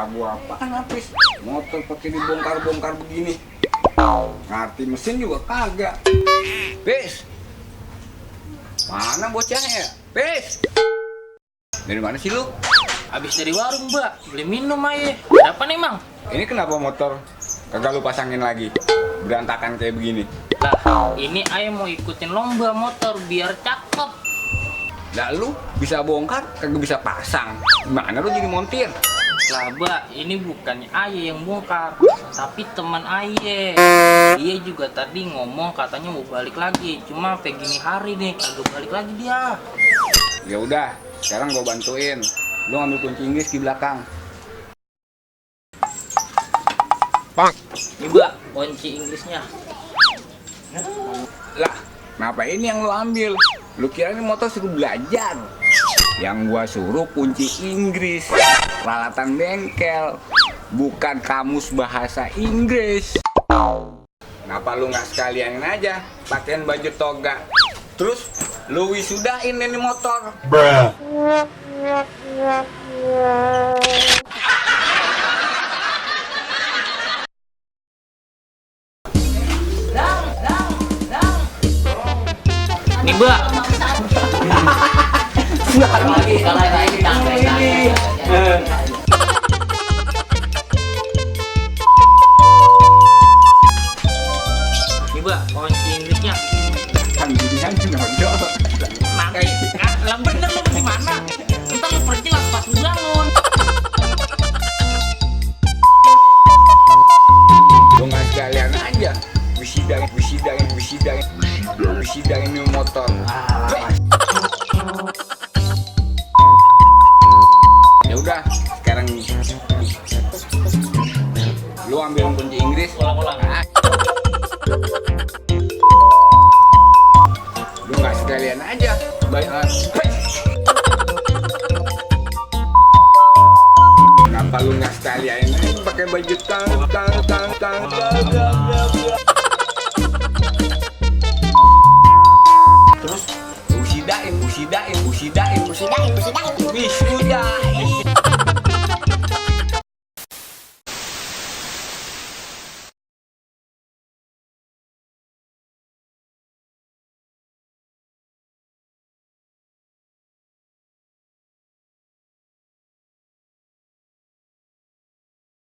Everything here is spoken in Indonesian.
tabu apaan Apis? Motor pakai dibongkar-bongkar begini. Ngerti mesin juga kagak. Pis, mana bocahnya? Pis, dari mana sih lu? Habis dari warung, Mbak. Beli minum aja. Ada apa nih, Mang? Ini kenapa motor kagak lu pasangin lagi? Berantakan kayak begini. Lah, ini ayah mau ikutin lomba motor biar cakep. Lah lu bisa bongkar, kagak bisa pasang. Gimana lu jadi montir? Lah, Mbak, ini bukannya ayah yang bongkar, tapi teman ayah. Dia juga tadi ngomong katanya mau balik lagi. Cuma sampai gini hari nih, kagak balik lagi dia. Ya udah, sekarang gua bantuin. Lu ambil kunci Inggris di belakang. Pak. Ini, Mbak, kunci Inggrisnya. Lah, kenapa ini yang lu ambil? Lu kira ini motor suruh belajar? Yang gua suruh kunci Inggris, peralatan bengkel, bukan kamus bahasa Inggris. Kenapa lu nggak sekalianin aja pakaiin baju toga? Terus lu wisudain ini motor. Bruh. Nih, Mbak. Nih, Mbak, kunci Inggrisnya. Kan ginian nodol. Lah bener lu gimana? Ntar lu perjelas pas lu bangun. Lu nggak sekalian aja wisidain ini motor. Ya udah, sekarang lu ambil kunci Inggris. Ulang-ulang. Lu nggak sekalian aja kenapa lu nggak sekalian aja pakai baju tang